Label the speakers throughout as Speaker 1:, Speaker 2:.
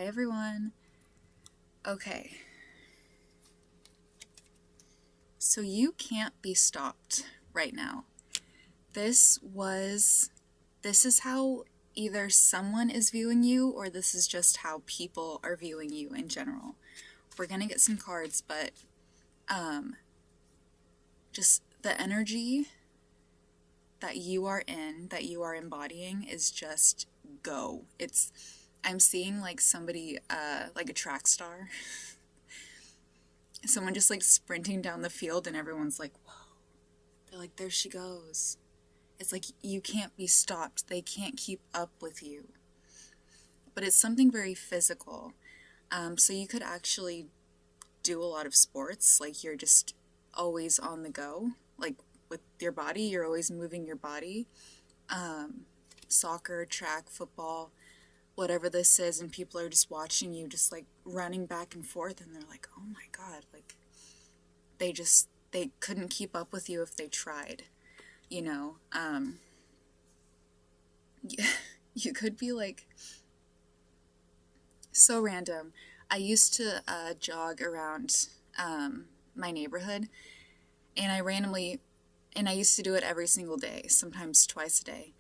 Speaker 1: Hi everyone. Okay. So you can't be stopped right now. This is how either someone is viewing you or this is just how people are viewing you in general. We're gonna get some cards, but just the energy that you are in, that you are embodying is just go. I'm seeing like somebody, like a track star. Someone just like sprinting down the field and everyone's like, whoa. They're like, there she goes. It's like you can't be stopped. They can't keep up with you. But it's something very physical. So you could actually do a lot of sports. Like you're just always on the go. Like with your body, you're always moving your body. Soccer, track, football, whatever this is, and people are just watching you just like running back and forth, and they're like, oh my god, like they couldn't keep up with you if they tried, you know. You could be like so random. I used to jog around my neighborhood, and I used to do it every single day, sometimes twice a day.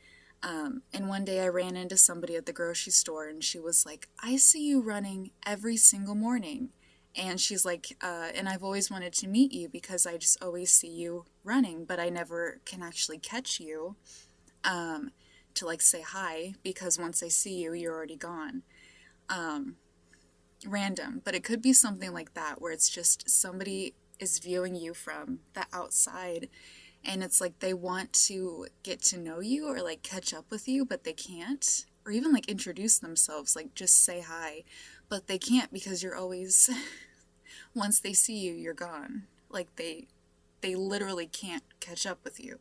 Speaker 1: And one day I ran into somebody at the grocery store and she was like, I see you running every single morning. And she's like, and I've always wanted to meet you because I just always see you running, but I never can actually catch you to like say hi because once I see you, you're already gone. Random, but it could be something like that where it's just somebody is viewing you from the outside and it's like they want to get to know you or like catch up with you, but they can't, or even like introduce themselves, like just say hi, but they can't because you're always once they see you, you're gone. Like they literally can't catch up with you.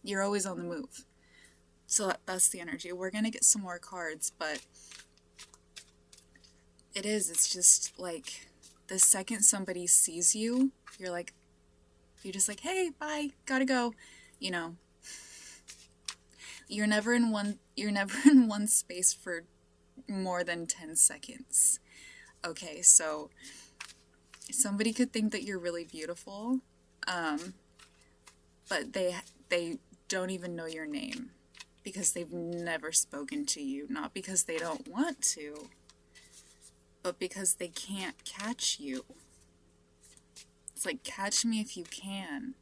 Speaker 1: You're always on the move. So that's the energy. We're gonna get some more cards, but it's just like the second somebody sees you, you're just like, hey, bye, gotta go, you know. You're never in one space for more than 10 seconds. Okay, so somebody could think that you're really beautiful, but they don't even know your name because they've never spoken to you, not because they don't want to, but because they can't catch you. It's like, catch me if you can.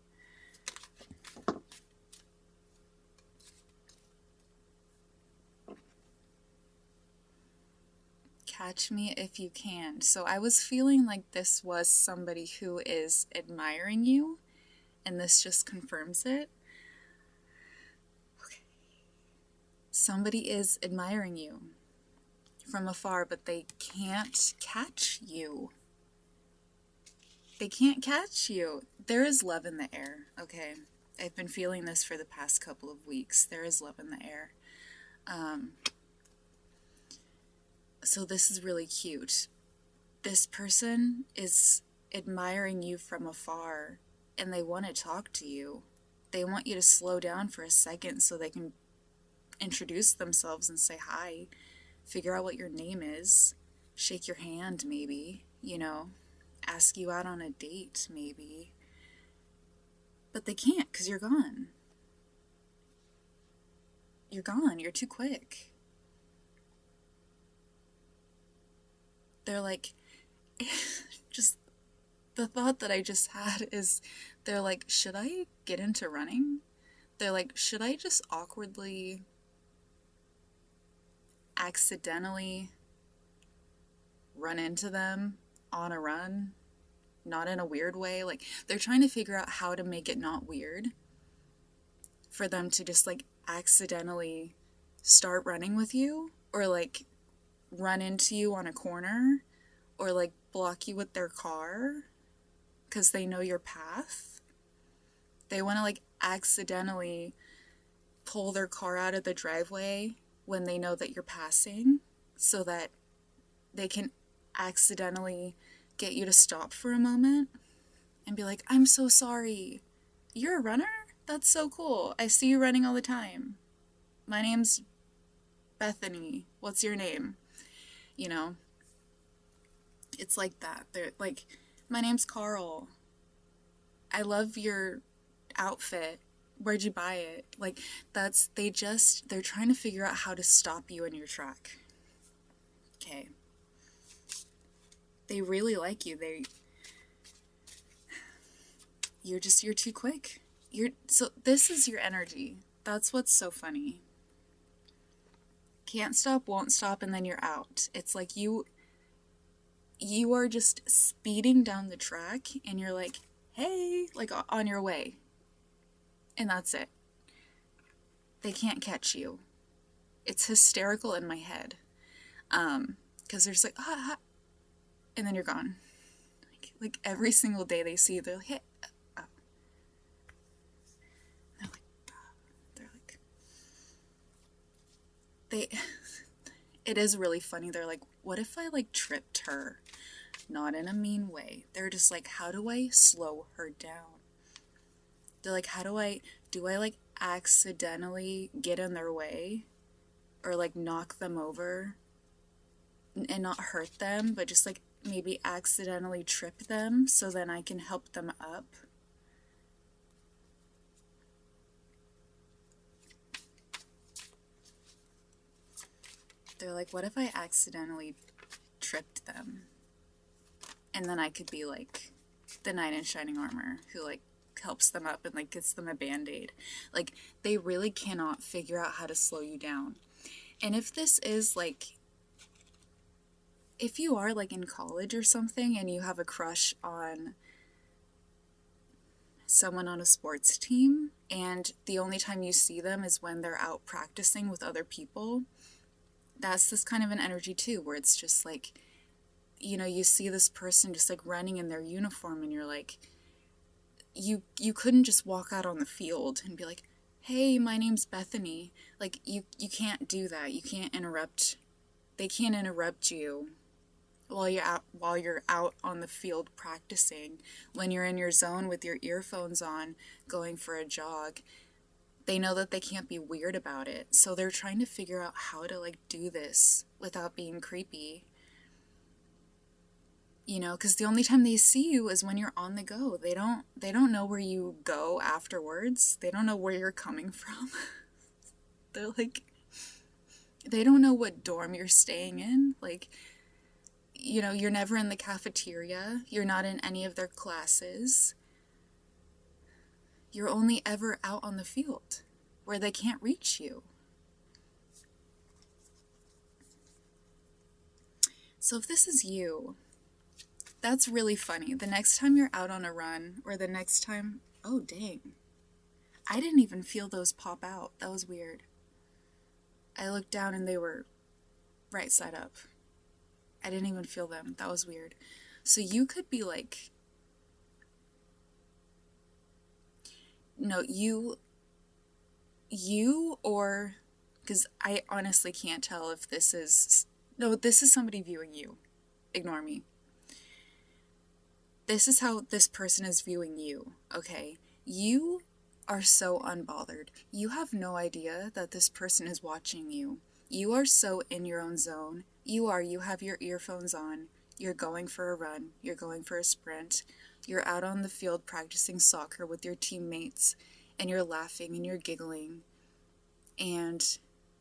Speaker 1: Catch me if you can. So I was feeling like this was somebody who is admiring you, and this just confirms it. Okay. Somebody is admiring you from afar, but they can't catch you. They can't catch you. There is love in the air, okay? I've been feeling this for the past couple of weeks. There is love in the air. So this is really cute. This person is admiring you from afar, and they want to talk to you. They want you to slow down for a second so they can introduce themselves and say hi, figure out what your name is, shake your hand maybe, you know, ask you out on a date maybe. But they can't because you're gone. You're gone. You're too quick. They're like, just the thought that I just had is, they're like, should I get into running? They're like, should I just awkwardly, accidentally run into them on a run? Not in a weird way. Like, they're trying to figure out how to make it not weird for them to just like accidentally start running with you, or like run into you on a corner, or like block you with their car because they know your path. They want to like accidentally pull their car out of the driveway when they know that you're passing so that they can accidentally get you to stop for a moment and be like, I'm so sorry. You're a runner? That's so cool. I see you running all the time. My name's Bethany. What's your name? you know? It's like that. They're like, my name's Carl. I love your outfit. Where'd you buy it? Like, they're trying to figure out how to stop you in your track. Okay. They really like you. You're too quick. So this is your energy. That's what's so funny. Can't stop, won't stop, and then you're out. It's like you are just speeding down the track and you're like, hey, like on your way. And that's it. They can't catch you. It's hysterical in my head. Because they're just like, and then you're gone. Like every single day they see you, they're like, hey, oh. It is really funny. They're like, what if I like tripped her? Not in a mean way. They're just like, how do I slow her down? They're like, do I like accidentally get in their way or like knock them over and not hurt them, but just like maybe accidentally trip them so then I can help them up? They're like, what if I accidentally tripped them? And then I could be like the knight in shining armor who like helps them up and like gets them a band-aid. Like, they really cannot figure out how to slow you down. And if this is like, if you are like in college or something and you have a crush on someone on a sports team and the only time you see them is when they're out practicing with other people, that's this kind of an energy too, where it's just like, you know, you see this person just like running in their uniform and you're like, you couldn't just walk out on the field and be like, hey, my name's Bethany. Like, you can't do that. You can't interrupt. They can't interrupt you while you're out on the field practicing. When you're in your zone with your earphones on, going for a jog, they know that they can't be weird about it. So they're trying to figure out how to like do this without being creepy. You know, because the only time they see you is when you're on the go. They don't know where you go afterwards. They don't know where you're coming from. They're like, they don't know what dorm you're staying in. Like, you know, you're never in the cafeteria. You're not in any of their classes. You're only ever out on the field where they can't reach you. So if this is you, that's really funny. The next time you're out on a run, or the next time... Oh, dang. I didn't even feel those pop out. That was weird. I looked down and they were right side up. I didn't even feel them. That was weird. So you could be like... No, you or... Because I honestly can't tell if this is... No, this is somebody viewing you. Ignore me. This is how this person is viewing you, okay? You are so unbothered. You have no idea that this person is watching you. You are so in your own zone. You have your earphones on. You're going for a run. You're going for a sprint. You're out on the field practicing soccer with your teammates, and you're laughing and you're giggling, and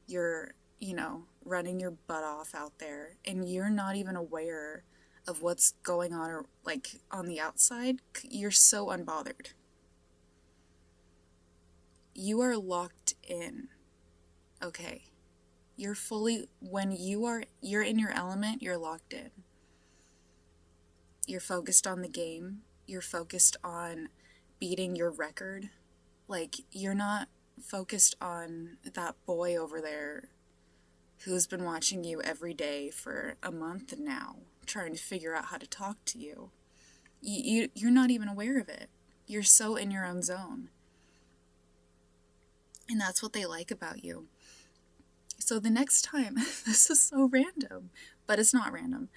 Speaker 1: you're, you know, running your butt off out there, and you're not even aware of what's going on, or like on the outside. You're so unbothered. You are locked in. Okay. You're fully, when you're in your element, you're locked in. You're focused on the game. You're focused on beating your record. Like, you're not focused on that boy over there who's been watching you every day for a month now, trying to figure out how to talk to you. You're not even aware of it. You're so in your own zone. And that's what they like about you. So the next time, this is so random, but it's not random.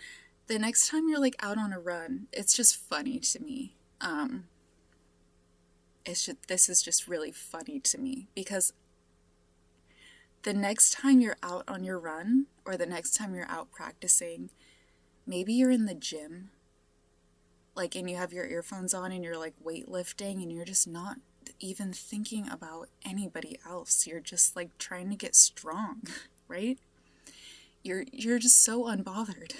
Speaker 1: The next time you're like out on a run, it's just funny to me. This is just really funny to me because the next time you're out on your run, or the next time you're out practicing, maybe you're in the gym, like, and you have your earphones on and you're like weightlifting and you're just not even thinking about anybody else. You're just like trying to get strong, right? You're just so unbothered.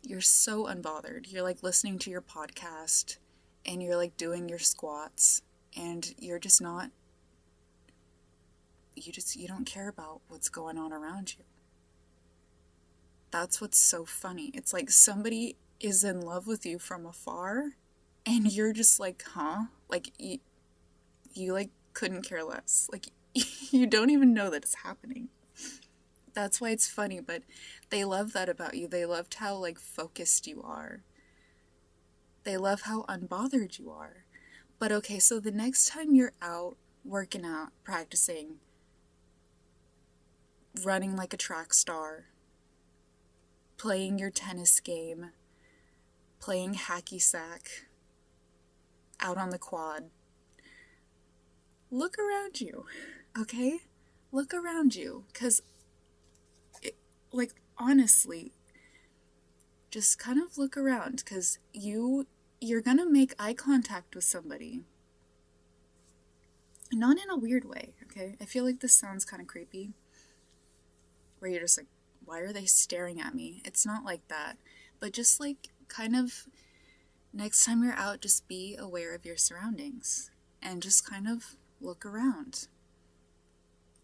Speaker 1: You're so unbothered. You're like listening to your podcast and you're like doing your squats and you're just not, you don't care about what's going on around you. That's what's so funny. It's like somebody is in love with you from afar and you're just like, huh? Like you like couldn't care less. Like you don't even know that it's happening. That's why it's funny, but they love that about you. They loved how like focused you are. They love how unbothered you are. But okay, so the next time you're out working out, practicing, running like a track star, playing your tennis game, playing hacky sack, out on the quad, look around you, okay? Look around you, because, like, honestly, just kind of look around, because you're gonna make eye contact with somebody. Not in a weird way, okay? I feel like this sounds kind of creepy, where you're just like, why are they staring at me? It's not like that, but just like, kind of, next time you're out, just be aware of your surroundings, and just kind of look around.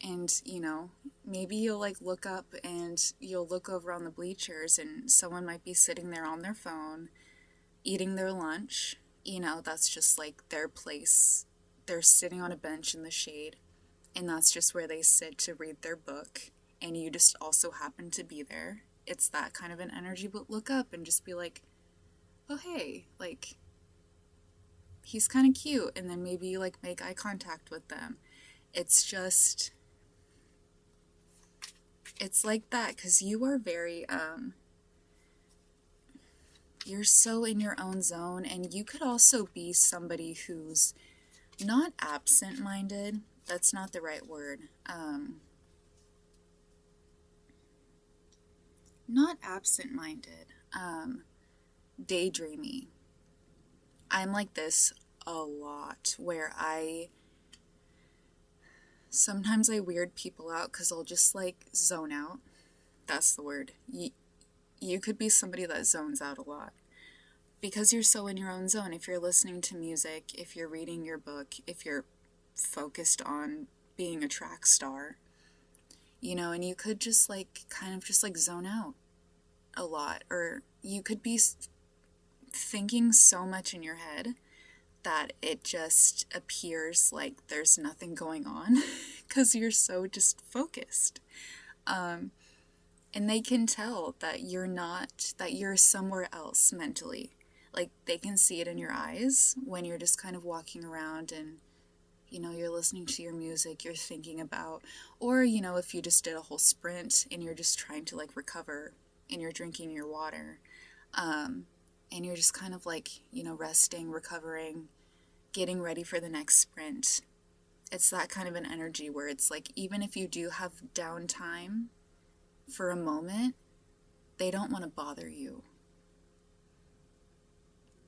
Speaker 1: And, you know, maybe you'll like look up and you'll look over on the bleachers and someone might be sitting there on their phone, eating their lunch. You know, that's just like their place. They're sitting on a bench in the shade, and that's just where they sit to read their book, and you just also happen to be there. It's that kind of an energy, but look up and just be like, oh hey, like, he's kind of cute, and then maybe you like make eye contact with them. It's just, it's like that, because you are very, you're so in your own zone, and you could also be somebody who's not absent-minded. That's not the right word. Not absent-minded. Daydreamy. I'm like this a lot, where sometimes I weird people out because I'll just like zone out. That's the word. You could be somebody that zones out a lot because you're so in your own zone. If you're listening to music, if you're reading your book, if you're focused on being a track star, you know, and you could just like kind of just like zone out a lot, or you could be thinking so much in your head that it just appears like there's nothing going on because you're so just focused. And they can tell that you're somewhere else mentally. Like, they can see it in your eyes when you're just kind of walking around and, you know, you're listening to your music, you're thinking about, or, you know, if you just did a whole sprint and you're just trying to, like, recover and you're drinking your water, and you're just kind of, like, you know, resting, recovering, getting ready for the next sprint. It's that kind of an energy where it's like, even if you do have downtime for a moment, they don't want to bother you.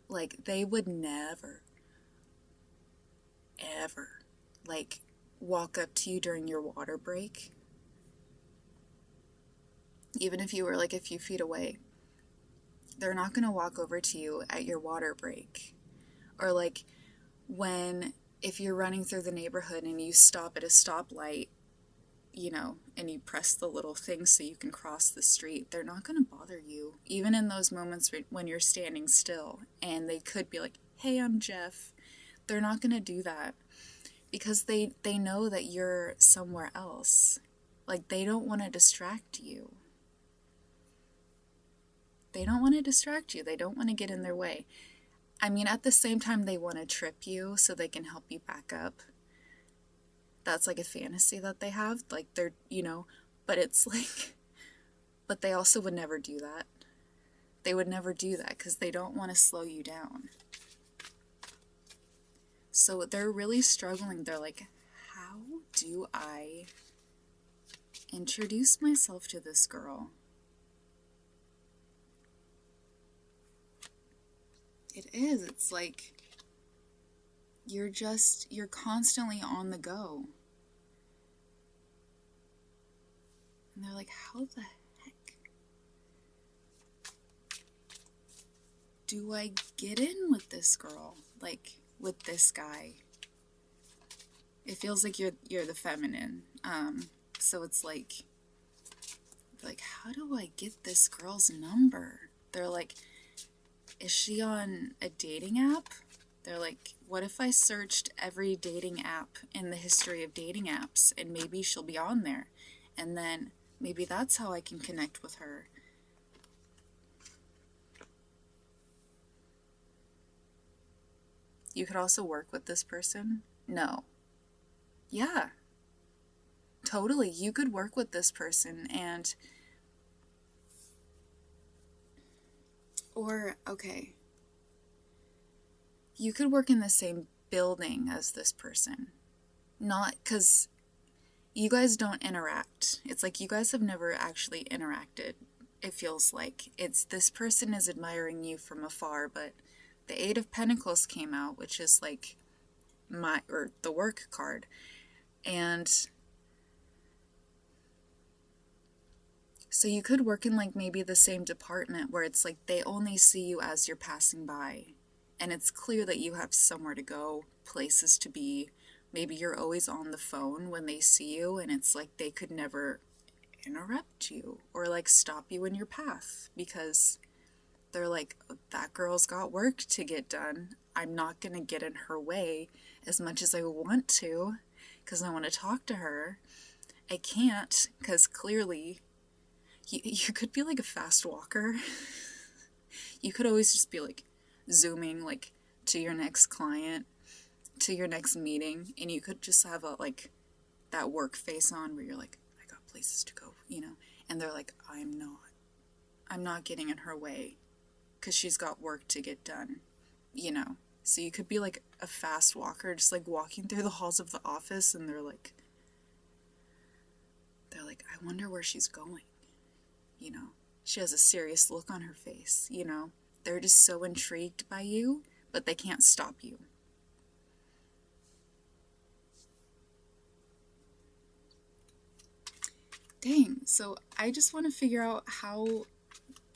Speaker 1: Like, they would never, ever, like, walk up to you during your water break. Even if you were, like, a few feet away. They're not going to walk over to you at your water break. Or, like, if you're running through the neighborhood and you stop at a stoplight, you know, and you press the little thing so you can cross the street, they're not going to bother you. Even in those moments when you're standing still and they could be like, hey, I'm Jeff. They're not going to do that because they know that you're somewhere else. Like, they don't want to distract you. They don't want to distract you. They don't want to get in their way. I mean, at the same time, they want to trip you so they can help you back up. That's like a fantasy that they have. Like, they're, you know, but it's like, but they also would never do that. They would never do that because they don't want to slow you down. So they're really struggling. They're like, how do I introduce myself to this girl. It is. It's like you're constantly on the go. And they're like, how the heck do I get in with this girl? Like, with this guy? It feels like you're the feminine. So it's like, how do I get this girl's number? They're like, is she on a dating app? They're like, what if I searched every dating app in the history of dating apps, and maybe she'll be on there, and then maybe that's how I can connect with her. You could also work with this person? No. Yeah. Totally. You could work with this person okay. You could work in the same building as this person. Not because you guys don't interact. It's like you guys have never actually interacted. It feels like it's this person is admiring you from afar, but the Eight of Pentacles came out, which is like the work card. And so you could work in like maybe the same department where it's like they only see you as you're passing by. And it's clear that you have somewhere to go, places to be. Maybe you're always on the phone when they see you, and it's like they could never interrupt you or like stop you in your path because they're like, that girl's got work to get done. I'm not going to get in her way as much as I want to because I want to talk to her. I can't because clearly you could be like a fast walker. You could always just be like zooming like to your next client, to your next meeting, and you could just have that work face on where you're like, I got places to go, and they're like, I'm not getting in her way because she's got work to get done, so you could be like a fast walker, just like walking through the halls of the office, and they're like, I wonder where she's going, she has a serious look on her face, they're just so intrigued by you, but they can't stop you. Dang, so I just want to figure out how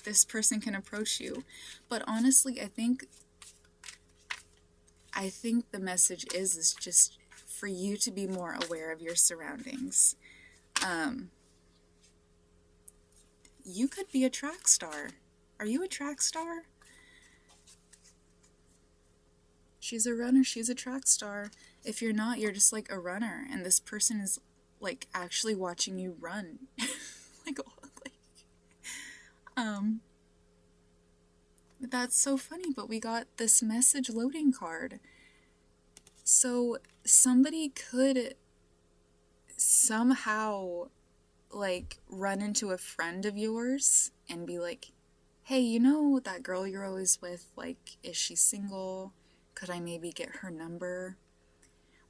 Speaker 1: this person can approach you. But honestly, I think the message is just for you to be more aware of your surroundings. You could be a track star. Are you a track star? She's a runner, she's a track star. If you're not, you're just like a runner, and this person is like actually watching you run. That's so funny, but we got this message loading card. So somebody could somehow like run into a friend of yours and be like, hey, that girl you're always with, like, is she single? Could I maybe get her number?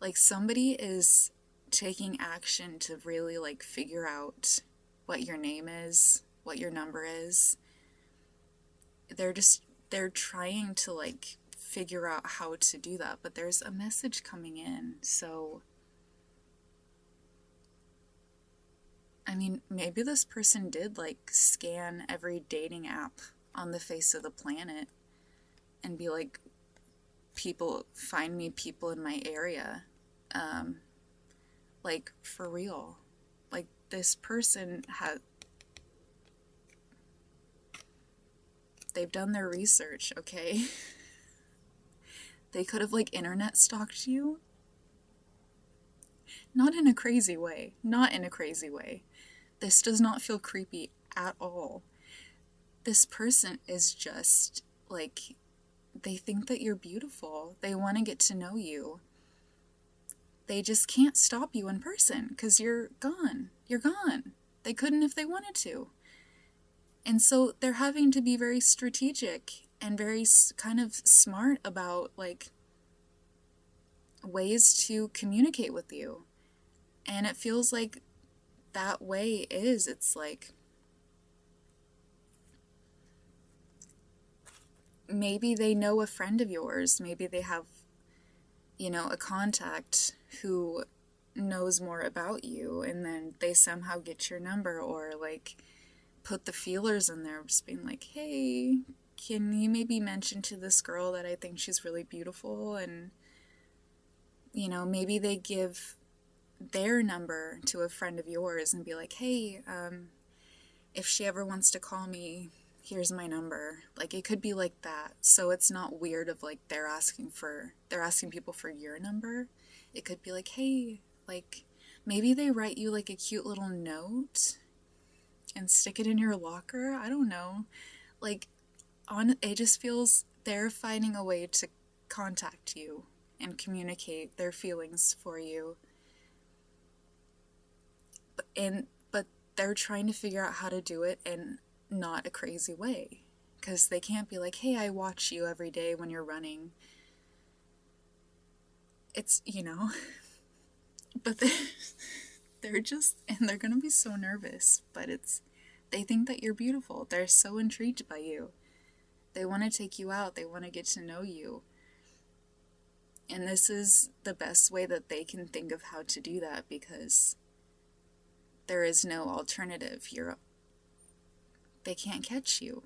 Speaker 1: Like, somebody is taking action to really like figure out what your name is, what your number is. They're trying to like figure out how to do that, but there's a message coming in. So I mean, maybe this person did like scan every dating app on the face of the planet and be like, find me people in my area. Like, for real. Like, this person they've done their research, okay? They could have like internet stalked you. Not in a crazy way. This does not feel creepy at all. This person is just like, they think that you're beautiful. They want to get to know you. They just can't stop you in person because you're gone. They couldn't if they wanted to. And so they're having to be very strategic and very kind of smart about like ways to communicate with you. And it feels like that way is, it's like, maybe they know a friend of yours, maybe they have, a contact who knows more about you, and then they somehow get your number, or like put the feelers in there, just being like, hey, can you maybe mention to this girl that I think she's really beautiful? And maybe they give their number to a friend of yours and be like, hey, if she ever wants to call me, here's my number. Like, it could be like that. So it's not weird of like they're asking people for your number. It could be like, hey, like maybe they write you like a cute little note and stick it in your locker. I don't know. Like, it just feels they're finding a way to contact you and communicate their feelings for you. But they're trying to figure out how to do it in not a crazy way, because they can't be like, hey, I watch you every day when you're running. It's, but they're just, and they're gonna be so nervous, but they think that you're beautiful. They're so intrigued by you. They want to take you out. They want to get to know you. And this is the best way that they can think of how to do that, because there is no alternative. They can't catch you.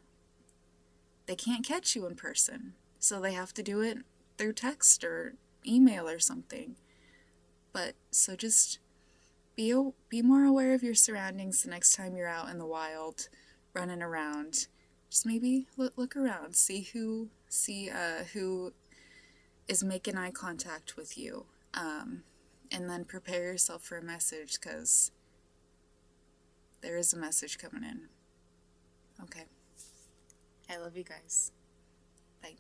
Speaker 1: They can't catch you in person. So they have to do it through text or email or something. But so just be more aware of your surroundings the next time you're out in the wild, running around. Just maybe look around, see who is making eye contact with you, and then prepare yourself for a message, because there is a message coming in. Okay. I love you guys. Bye.